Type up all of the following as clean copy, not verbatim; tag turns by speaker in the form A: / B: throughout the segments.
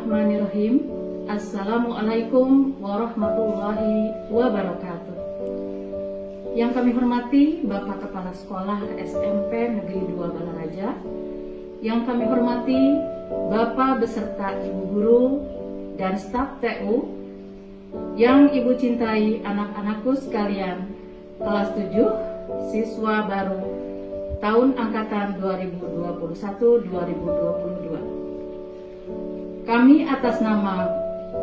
A: Bismillahirrahmanirrahim. Assalamualaikum warahmatullahi wabarakatuh. Yang kami hormati Bapak Kepala Sekolah SMP Negeri 2 Balaraja, yang kami hormati Bapak beserta Ibu Guru dan staf TU, yang Ibu cintai anak-anakku sekalian, kelas 7, siswa baru tahun angkatan 2021-2022. Kami atas nama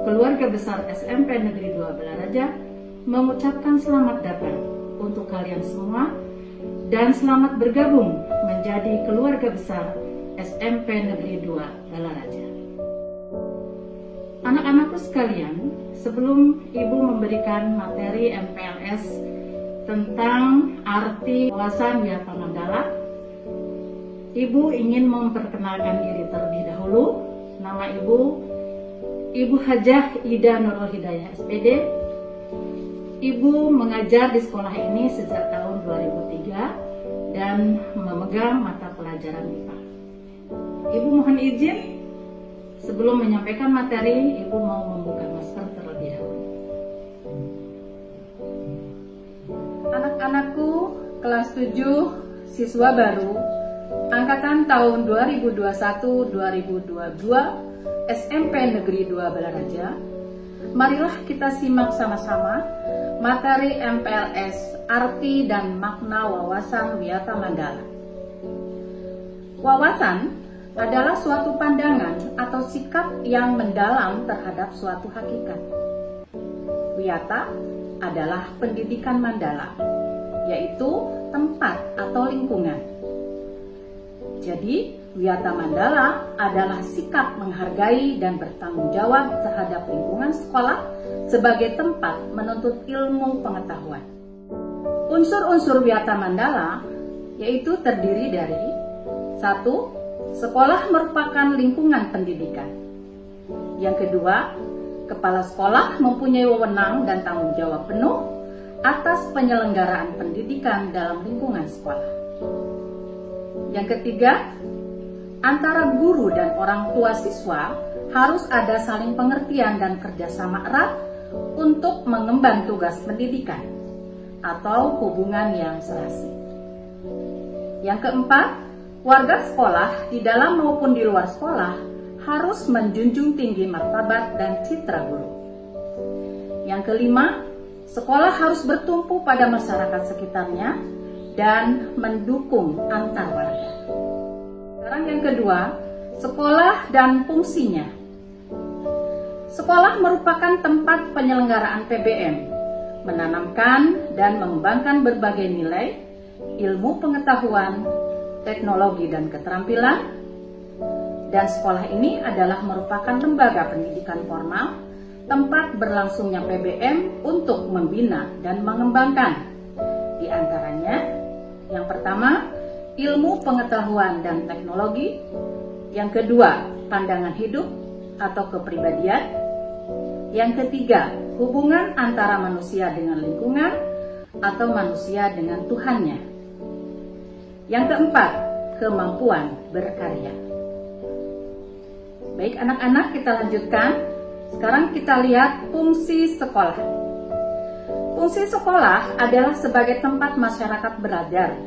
A: keluarga besar SMP Negeri 2 Balaraja mengucapkan selamat datang untuk kalian semua dan selamat bergabung menjadi keluarga besar SMP Negeri 2 Balaraja. Anak-anakku sekalian, sebelum Ibu memberikan materi MPLS tentang arti wawasan Wiyata Mandala, Ibu ingin memperkenalkan diri terlebih dahulu. Nama Ibu Hajah Ida Nurul Hidayah SPD. Ibu mengajar di sekolah ini sejak tahun 2003 dan memegang mata pelajaran MIPA. Ibu mohon izin, sebelum menyampaikan materi, Ibu mau membuka masker terlebih dahulu. Anak-anakku kelas 7, siswa baru angkatan tahun 2021-2022 SMP Negeri 2 Balaraja, marilah kita simak sama-sama materi MPLS Arti dan Makna Wawasan Wiyata Mandala. Wawasan adalah suatu pandangan atau sikap yang mendalam terhadap suatu hakikat. Wiyata adalah pendidikan Mandala, yaitu tempat atau lingkungan. Jadi, Wiyata Mandala adalah sikap menghargai dan bertanggung jawab terhadap lingkungan sekolah sebagai tempat menuntut ilmu pengetahuan. Unsur-unsur Wiyata Mandala yaitu terdiri dari 1. Sekolah merupakan lingkungan pendidikan. Yang kedua, kepala sekolah mempunyai wewenang dan tanggung jawab penuh atas penyelenggaraan pendidikan dalam lingkungan sekolah. Yang ketiga, antara guru dan orang tua siswa harus ada saling pengertian dan kerjasama erat untuk mengemban tugas pendidikan atau hubungan yang serasi. Yang keempat, warga sekolah di dalam maupun di luar sekolah harus menjunjung tinggi martabat dan citra guru. Yang kelima, sekolah harus bertumpu pada masyarakat sekitarnya dan mendukung antar warga. Sekarang yang kedua, sekolah dan fungsinya. Sekolah merupakan tempat penyelenggaraan PBM, menanamkan dan mengembangkan berbagai nilai, ilmu pengetahuan, teknologi dan keterampilan. Dan sekolah ini adalah merupakan lembaga pendidikan formal, tempat berlangsungnya PBM untuk membina dan mengembangkan. Di antaranya, yang pertama, ilmu pengetahuan dan teknologi. Yang kedua, pandangan hidup atau kepribadian. Yang ketiga, hubungan antara manusia dengan lingkungan atau manusia dengan Tuhannya. Yang keempat, kemampuan berkarya. Baik anak-anak, kita lanjutkan. Sekarang kita lihat fungsi sekolah. Fungsi sekolah adalah sebagai tempat masyarakat belajar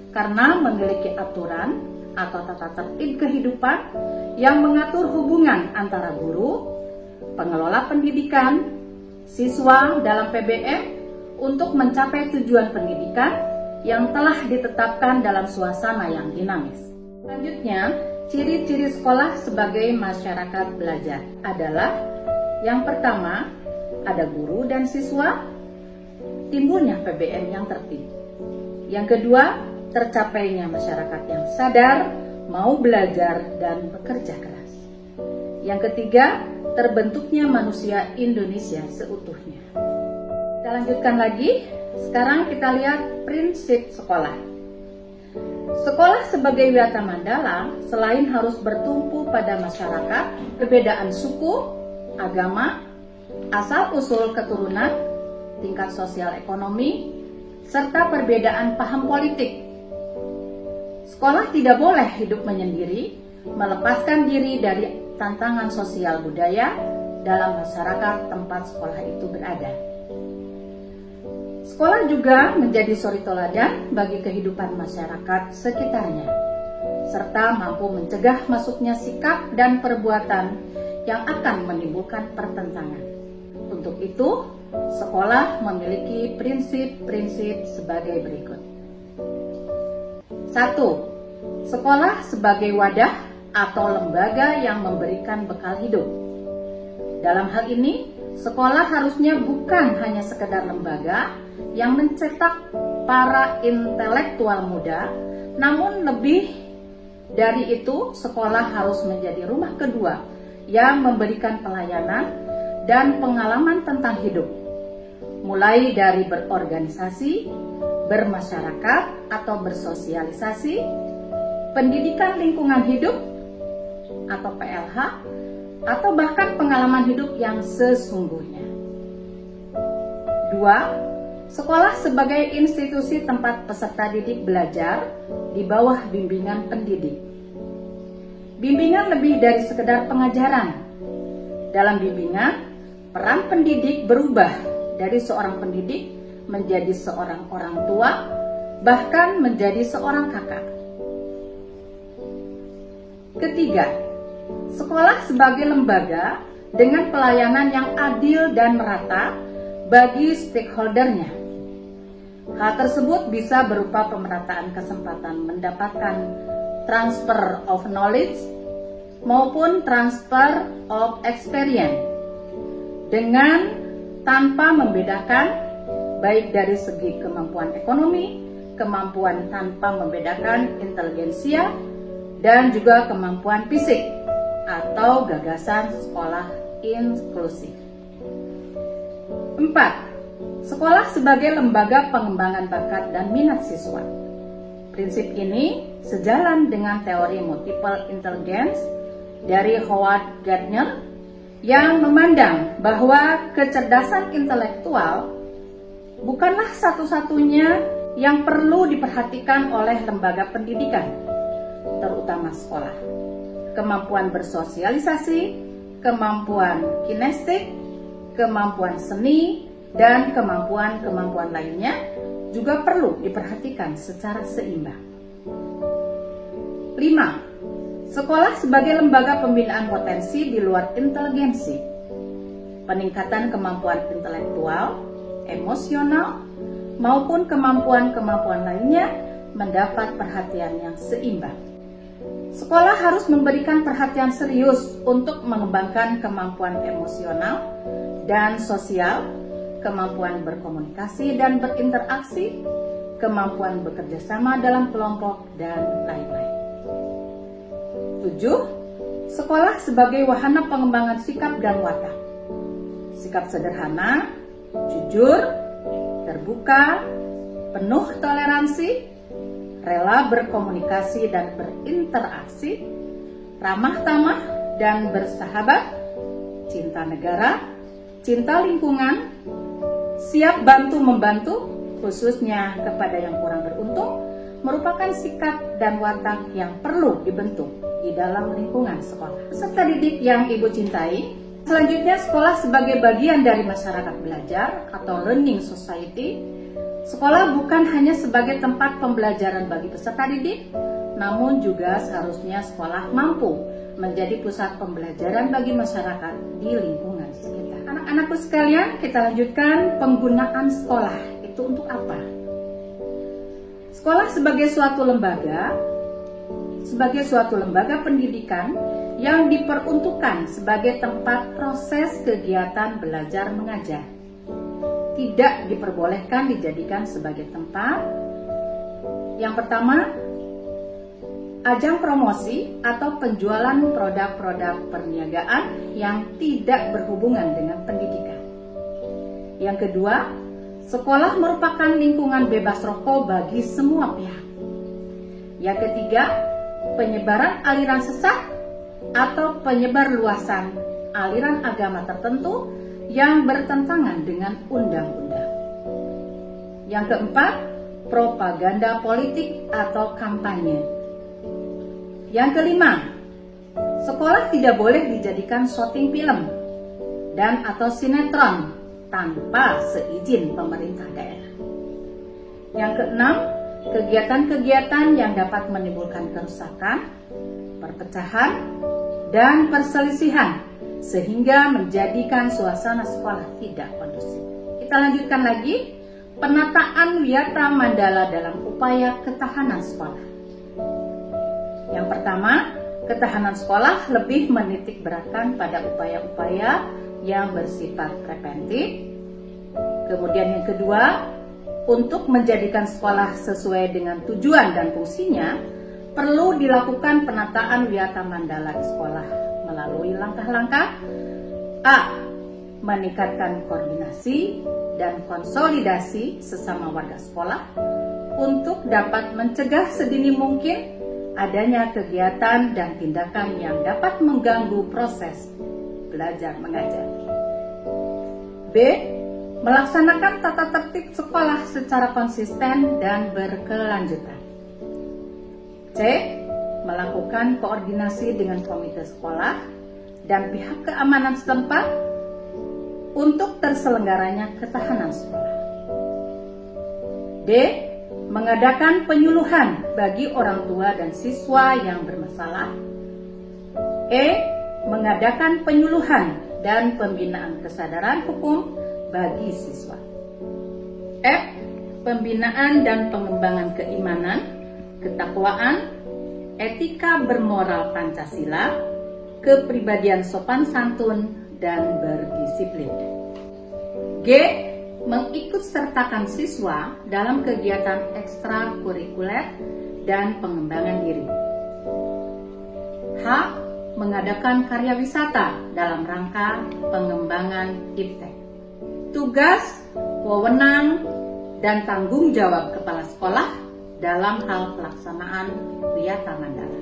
A: karena memiliki aturan atau tata tertib kehidupan yang mengatur hubungan antara guru, pengelola pendidikan, siswa dalam PBM untuk mencapai tujuan pendidikan yang telah ditetapkan dalam suasana yang dinamis. Selanjutnya, ciri-ciri sekolah sebagai masyarakat belajar adalah yang pertama, ada guru dan siswa, timbulnya PBM yang tertib. Yang kedua, tercapainya masyarakat yang sadar, mau belajar dan bekerja keras. Yang ketiga, terbentuknya manusia Indonesia seutuhnya. Kita lanjutkan lagi. Sekarang kita lihat prinsip sekolah. Sekolah sebagai Wiyata Mandala selain harus bertumpu pada masyarakat, perbedaan suku, agama, asal-usul keturunan, tingkat sosial ekonomi, serta perbedaan paham politik. Sekolah tidak boleh hidup menyendiri, melepaskan diri dari tantangan sosial budaya dalam masyarakat tempat sekolah itu berada. Sekolah juga menjadi suri teladan bagi kehidupan masyarakat sekitarnya, serta mampu mencegah masuknya sikap dan perbuatan yang akan menimbulkan pertentangan. Untuk itu, sekolah memiliki prinsip-prinsip sebagai berikut. 1. Sekolah sebagai wadah atau lembaga yang memberikan bekal hidup. Dalam hal ini, sekolah harusnya bukan hanya sekedar lembaga yang mencetak para intelektual muda, namun lebih dari itu, sekolah harus menjadi rumah kedua yang memberikan pelayanan dan pengalaman tentang hidup, mulai dari berorganisasi, bermasyarakat atau bersosialisasi, pendidikan lingkungan hidup atau PLH, atau bahkan pengalaman hidup yang sesungguhnya. 2. Sekolah sebagai institusi tempat peserta didik belajar di bawah bimbingan pendidik. Bimbingan lebih dari sekedar pengajaran. Dalam bimbingan, peran pendidik berubah dari seorang pendidik menjadi seorang orang tua, bahkan menjadi seorang kakak. Ketiga, sekolah sebagai lembaga dengan pelayanan yang adil dan merata bagi stakeholdernya. Hal tersebut bisa berupa pemerataan kesempatan mendapatkan transfer of knowledge maupun transfer of experience dengan tanpa membedakan baik dari segi kemampuan ekonomi, kemampuan tanpa membedakan inteligensia, dan juga kemampuan fisik atau gagasan sekolah inklusif. 4. Sekolah sebagai lembaga pengembangan bakat dan minat siswa. Prinsip ini sejalan dengan teori multiple intelligence dari Howard Gardner yang memandang bahwa kecerdasan intelektual bukanlah satu-satunya yang perlu diperhatikan oleh lembaga pendidikan, terutama sekolah. Kemampuan bersosialisasi, kemampuan kinestik, kemampuan seni, dan kemampuan-kemampuan lainnya juga perlu diperhatikan secara seimbang. 5. Sekolah sebagai lembaga pembinaan potensi di luar inteligensi. Peningkatan kemampuan intelektual, emosional, maupun kemampuan-kemampuan lainnya mendapat perhatian yang seimbang. Sekolah harus memberikan perhatian serius untuk mengembangkan kemampuan emosional dan sosial, kemampuan berkomunikasi dan berinteraksi, kemampuan bekerja sama dalam kelompok, dan lain-lain. 7. Sekolah sebagai wahana pengembangan sikap dan watak. Sikap sederhana, jujur, terbuka, penuh toleransi, rela berkomunikasi dan berinteraksi, ramah tamah dan bersahabat, cinta negara, cinta lingkungan, siap bantu-membantu, khususnya kepada yang kurang beruntung, merupakan sikap dan watak yang perlu dibentuk di dalam lingkungan sekolah. Peserta didik yang Ibu cintai, selanjutnya sekolah sebagai bagian dari masyarakat belajar atau learning society. Sekolah bukan hanya sebagai tempat pembelajaran bagi peserta didik, namun juga seharusnya sekolah mampu menjadi pusat pembelajaran bagi masyarakat di lingkungan sekitar. Anak-anakku sekalian, kita lanjutkan penggunaan sekolah. Itu untuk apa? Sekolah sebagai suatu lembaga pendidikan yang diperuntukkan sebagai tempat proses kegiatan belajar mengajar. Tidak diperbolehkan dijadikan sebagai tempat yang pertama, ajang promosi atau penjualan produk-produk perniagaan yang tidak berhubungan dengan pendidikan. Yang kedua, sekolah merupakan lingkungan bebas rokok bagi semua pihak. Yang ketiga, penyebaran aliran sesat atau penyebar luasan aliran agama tertentu yang bertentangan dengan undang-undang. Yang keempat, propaganda politik atau kampanye. Yang kelima, Sekolah tidak boleh dijadikan syuting film dan atau sinetron tanpa seizin pemerintah daerah. Yang keenam, kegiatan-kegiatan yang dapat menimbulkan kerusakan, perpecahan, dan perselisihan sehingga menjadikan suasana sekolah tidak kondusif. Kita lanjutkan lagi, penataan Wiyata Mandala dalam upaya ketahanan sekolah. Yang pertama, ketahanan sekolah lebih menitik beratkan pada upaya-upaya yang bersifat preventif. Kemudian yang kedua, untuk menjadikan sekolah sesuai dengan tujuan dan fungsinya, perlu dilakukan penataan Wiyata Mandala di sekolah melalui langkah-langkah: A. Meningkatkan koordinasi dan konsolidasi sesama warga sekolah untuk dapat mencegah sedini mungkin adanya kegiatan dan tindakan yang dapat mengganggu proses belajar mengajar. B. Melaksanakan tata tertib sekolah secara konsisten dan berkelanjutan. C. Melakukan koordinasi dengan komite sekolah dan pihak keamanan setempat untuk terselenggaranya ketahanan sekolah. D. Mengadakan penyuluhan bagi orang tua dan siswa yang bermasalah. E. Mengadakan penyuluhan dan pembinaan kesadaran hukum bagi siswa. F. Pembinaan dan pengembangan keimanan, ketakwaan, etika bermoral Pancasila, kepribadian sopan santun, dan berdisiplin. G. Mengikutsertakan siswa dalam kegiatan ekstrakurikuler dan pengembangan diri. H. Mengadakan karya wisata dalam rangka pengembangan iptek. Tugas, wewenang, dan tanggung jawab kepala sekolah dalam hal pelaksanaan Wiyata Mandala.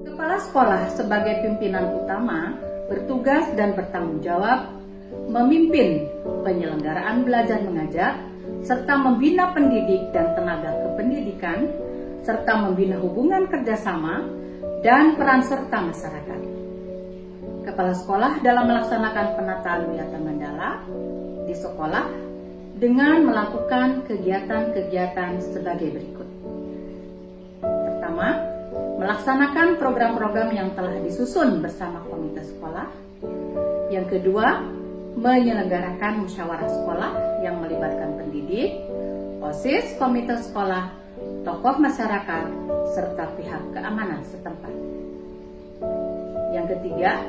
A: Kepala sekolah sebagai pimpinan utama bertugas dan bertanggung jawab memimpin penyelenggaraan belajar mengajar, serta membina pendidik dan tenaga kependidikan, serta membina hubungan kerjasama dan peran serta masyarakat. Kepala sekolah dalam melaksanakan penataan Wiyata Mandala di sekolah dengan melakukan kegiatan-kegiatan sebagai berikut. Pertama, melaksanakan program-program yang telah disusun bersama komite sekolah. Yang kedua, menyelenggarakan musyawarah sekolah yang melibatkan pendidik, OSIS, komite sekolah, tokoh masyarakat, serta pihak keamanan setempat. Yang ketiga,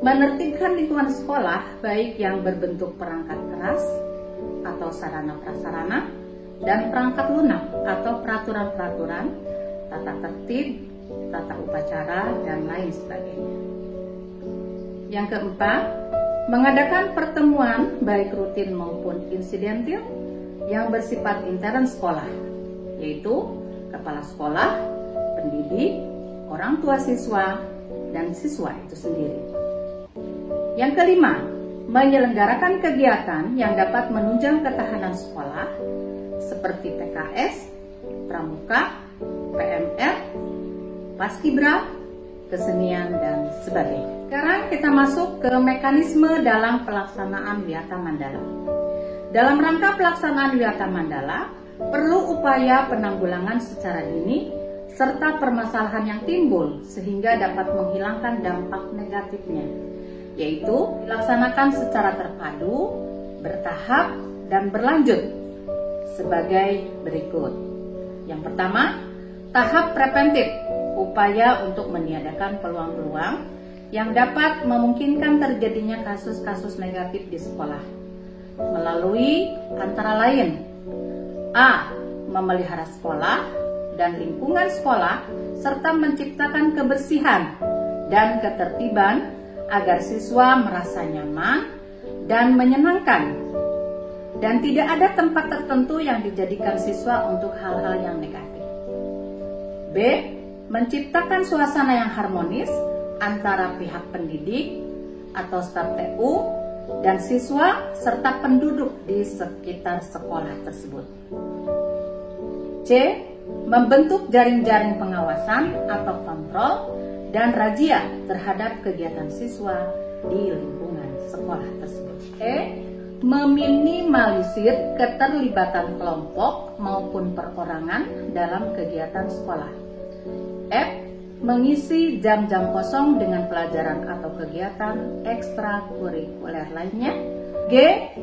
A: menertibkan lingkungan sekolah baik yang berbentuk perangkat keras atau sarana prasarana dan perangkat lunak atau peraturan-peraturan, tata tertib, tata upacara, dan lain sebagainya. Yang keempat, mengadakan pertemuan baik rutin maupun insidentil yang bersifat intern sekolah, yaitu kepala sekolah, pendidik, orang tua siswa, dan siswa itu sendiri. Yang kelima, menyelenggarakan kegiatan yang dapat menunjang ketahanan sekolah seperti PKS, Pramuka, PMR, Paskibra, kesenian, dan sebagainya. Sekarang kita masuk ke mekanisme dalam pelaksanaan Wiyata Mandala. Dalam rangka pelaksanaan Wiyata Mandala, perlu upaya penanggulangan secara dini serta permasalahan yang timbul sehingga dapat menghilangkan dampak negatifnya, yaitu dilaksanakan secara terpadu, bertahap, dan berlanjut sebagai berikut. Yang pertama, tahap preventif, upaya untuk meniadakan peluang-peluang yang dapat memungkinkan terjadinya kasus-kasus negatif di sekolah melalui antara lain: A. Memelihara sekolah dan lingkungan sekolah serta menciptakan kebersihan dan ketertiban agar siswa merasa nyaman dan menyenangkan, dan tidak ada tempat tertentu yang dijadikan siswa untuk hal-hal yang negatif. B. Menciptakan suasana yang harmonis antara pihak pendidik atau staf TU dan siswa serta penduduk di sekitar sekolah tersebut. C. Membentuk jaring-jaring pengawasan atau kontrol dan razia terhadap kegiatan siswa di lingkungan sekolah tersebut. Meminimalisir keterlibatan kelompok maupun perorangan dalam kegiatan sekolah. F. Mengisi jam-jam kosong dengan pelajaran atau kegiatan ekstrakurikuler lainnya. G.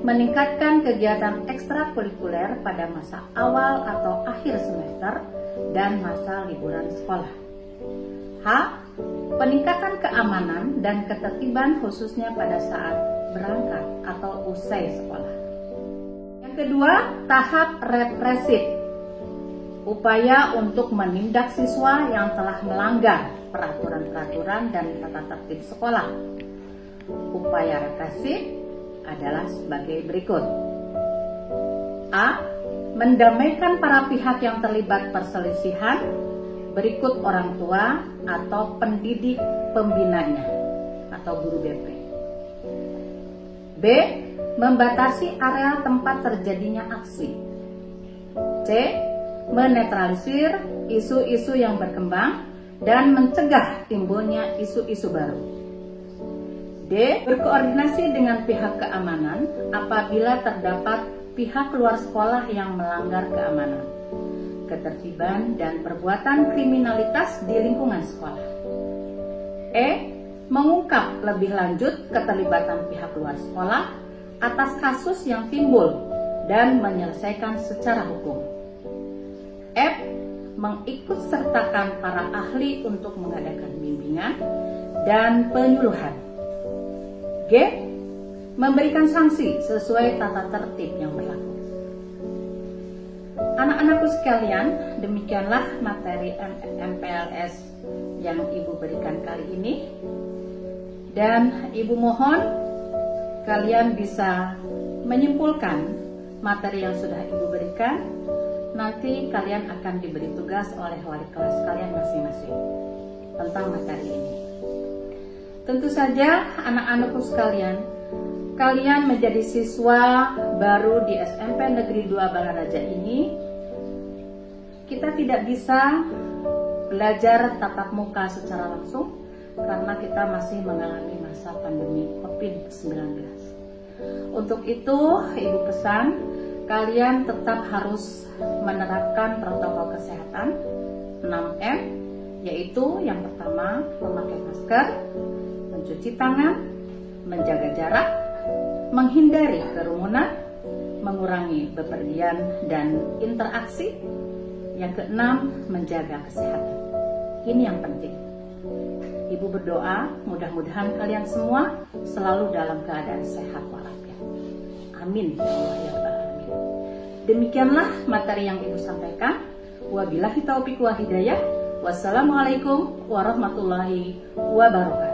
A: Meningkatkan kegiatan ekstrakurikuler pada masa awal atau akhir semester dan masa liburan sekolah. H. Peningkatan keamanan dan ketertiban khususnya pada saat berangkat atau usai sekolah. Yang kedua, tahap represif. Upaya untuk menindak siswa yang telah melanggar peraturan-peraturan dan tata tertib sekolah. Upaya represif adalah sebagai berikut. A. Mendamaikan para pihak yang terlibat perselisihan berikut orang tua atau pendidik pembinanya atau guru BP. B. Membatasi area tempat terjadinya aksi. C. Menetralisir isu-isu yang berkembang dan mencegah timbulnya isu-isu baru. D. Berkoordinasi dengan pihak keamanan apabila terdapat pihak luar sekolah yang melanggar keamanan, ketertiban, dan perbuatan kriminalitas di lingkungan sekolah. E. Mengungkap lebih lanjut keterlibatan pihak luar sekolah atas kasus yang timbul dan menyelesaikan secara hukum. F. Mengikutsertakan para ahli untuk mengadakan bimbingan dan penyuluhan. G. Memberikan sanksi sesuai tata tertib yang berlaku. Anak-anakku sekalian, demikianlah materi MPLS yang Ibu berikan kali ini. Dan Ibu mohon kalian bisa menyimpulkan materi yang sudah Ibu berikan. Nanti kalian akan diberi tugas oleh wali kelas kalian masing-masing tentang materi ini. Tentu saja anak-anakku sekalian, kalian menjadi siswa baru di SMP Negeri 2 Balaraja ini. Kita tidak bisa belajar tatap muka secara langsung karena kita masih mengalami masa pandemi COVID-19. Untuk itu, Ibu pesan kalian tetap harus menerapkan protokol kesehatan 6M, yaitu yang pertama memakai masker, mencuci tangan, menjaga jarak, menghindari kerumunan, mengurangi bepergian dan interaksi. Yang keenam, menjaga kesehatan. Ini yang penting. Ibu berdoa mudah-mudahan kalian semua selalu dalam keadaan sehat walafiat. Amin ya Allah ya Rabbal alamin. Demikianlah materi yang Ibu sampaikan. Wabillahi taufiq wa hidayah. Wassalamualaikum warahmatullahi wabarakatuh.